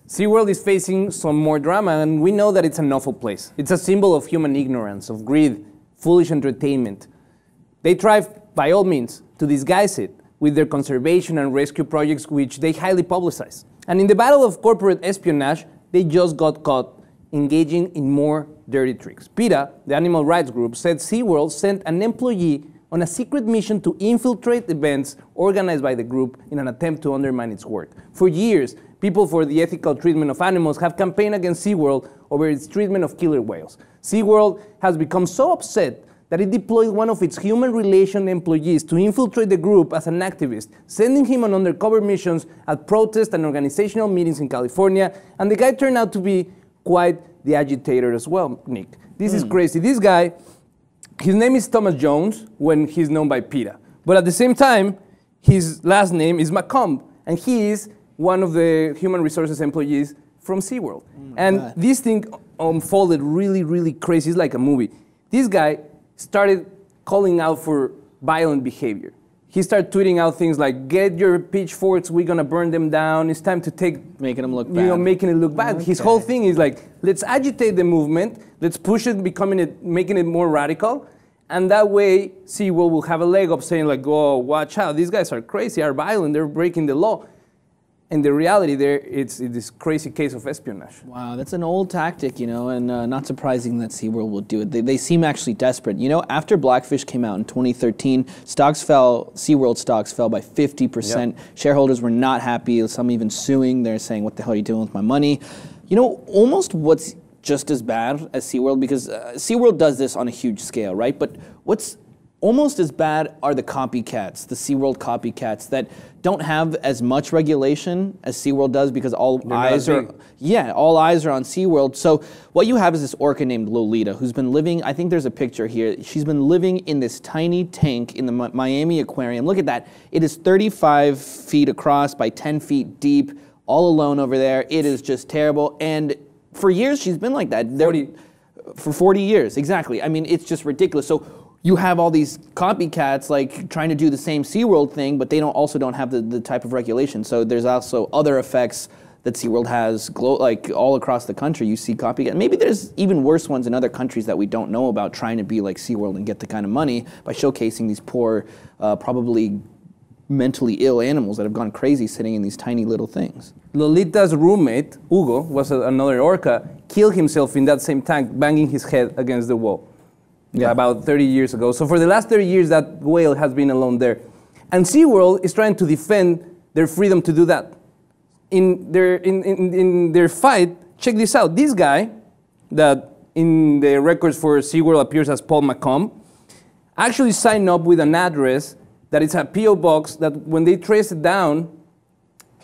SeaWorld is facing some more drama, and we know that it's an awful place. It's a symbol of human ignorance, of greed, foolish entertainment. They try, by all means, to disguise it with their conservation and rescue projects, which they highly publicize. And in the battle of corporate espionage, they just got caught engaging in more dirty tricks. PETA, the animal rights group, said SeaWorld sent an employee on a secret mission to infiltrate events organized by the group in an attempt to undermine its work. For years, people for the ethical treatment of animals have campaigned against SeaWorld over its treatment of killer whales. SeaWorld has become so upset that it deployed one of its human relation employees to infiltrate the group as an activist, sending him on undercover missions at protest and organizational meetings in California, and the guy turned out to be quite the agitator as well, Nick. This is crazy. This guy, his name is Thomas Jones when he's known by PETA. But at the same time, his last name is McComb, and he is one of the human resources employees from SeaWorld. And this thing unfolded really, really crazy. It's like a movie. This guy started calling out for violent behavior. He started tweeting out things like, get your pitchforks, we're gonna burn them down, it's time to take... Making them look bad. You know, making it look bad. Okay. His whole thing is like, let's agitate the movement, let's push it, making it more radical, and that way SeaWorld will have a leg up saying like, oh, watch out, these guys are crazy, are violent, they're breaking the law. And the reality there, it's this crazy case of espionage. Wow, that's an old tactic, you know, and not surprising that SeaWorld will do it. They seem actually desperate. You know, after Blackfish came out in 2013, SeaWorld stocks fell by 50%. Yep. Shareholders were not happy, some even suing. They're saying, what the hell are you doing with my money? You know, almost what's just as bad as SeaWorld, because SeaWorld does this on a huge scale, right? But what's almost as bad are the copycats, the SeaWorld copycats that don't have as much regulation as SeaWorld does because all eyes are on SeaWorld. So what you have is this orca named Lolita who's been living, I think there's a picture here, she's been living in this tiny tank in the Miami aquarium. Look at that. It is 35 feet across by 10 feet deep, all alone over there. It is just terrible. And for years she's been like that. For 40 years, exactly. I mean, it's just ridiculous. So you have all these copycats like trying to do the same SeaWorld thing, but they also don't have the type of regulation. So there's also other effects that SeaWorld has, like all across the country. You see copycat. Maybe there's even worse ones in other countries that we don't know about, trying to be like SeaWorld and get the kind of money by showcasing these poor, probably mentally ill animals that have gone crazy sitting in these tiny little things. Lolita's roommate, Hugo, was another orca, killed himself in that same tank, banging his head against the wall. Yeah, about 30 years ago. So for the last 30 years, that whale has been alone there. And SeaWorld is trying to defend their freedom to do that. In their fight, check this out. This guy, that in the records for SeaWorld appears as Paul McComb, actually signed up with an address that it's a P.O. box that when they trace it down,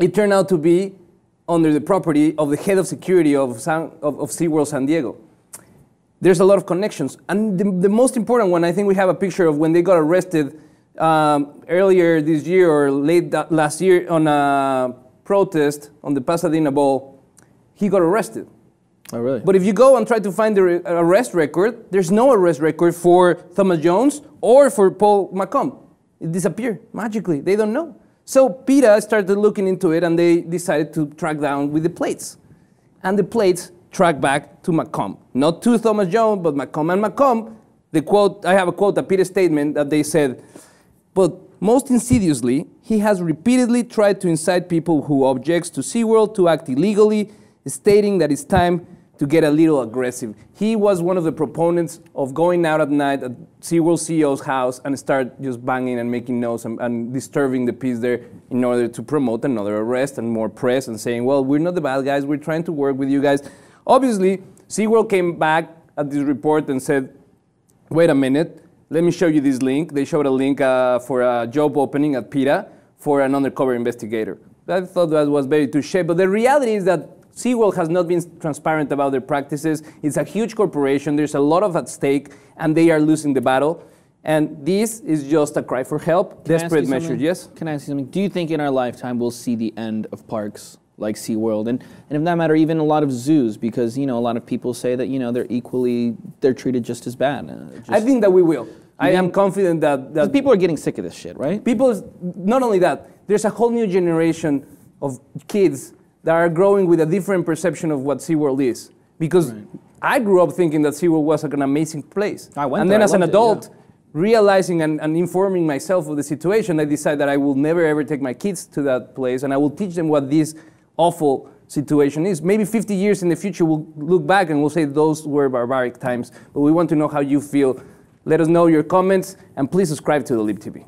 it turned out to be under the property of the head of security of SeaWorld San Diego. There's a lot of connections. And the most important one, I think we have a picture of when they got arrested earlier this year or late last year on a protest on the Pasadena Bowl. He got arrested. Oh, really? But if you go and try to find the arrest record, there's no arrest record for Thomas Jones or for Paul McComb. It disappeared magically. They don't know. So PETA started looking into it, and they decided to track down with the plates. And the plates track back to McComb. Not to Thomas Jones, but McComb. And McComb, the quote, I have a quote, a PETA statement that they said, but most insidiously, he has repeatedly tried to incite people who objects to SeaWorld to act illegally, stating that it's time to get a little aggressive. He was one of the proponents of going out at night at SeaWorld CEO's house and start just banging and making noise and disturbing the peace there in order to promote another arrest and more press and saying, well, we're not the bad guys, we're trying to work with you guys. Obviously, SeaWorld came back at this report and said, wait a minute, let me show you this link. They showed a link for a job opening at PETA for an undercover investigator. I thought that was very touché, but the reality is that SeaWorld has not been transparent about their practices. It's a huge corporation, there's a lot at stake, and they are losing the battle. And this is just a cry for help, desperate measure, yes? Can I ask you something? Do you think in our lifetime we'll see the end of parks like SeaWorld, and if that matter, even a lot of zoos, because a lot of people say that they're treated just as bad. I think that we will. I am confident that people are getting sick of this shit, right? People, not only that, there's a whole new generation of kids that are growing with a different perception of what SeaWorld is. Because I grew up thinking that SeaWorld was like an amazing place. And then as an adult, realizing and informing myself of the situation, I decided that I will never ever take my kids to that place, and I will teach them what this awful situation is. Maybe 50 years in the future, we'll look back and we'll say those were barbaric times, but we want to know how you feel. Let us know your comments, and please subscribe to the Lib TV.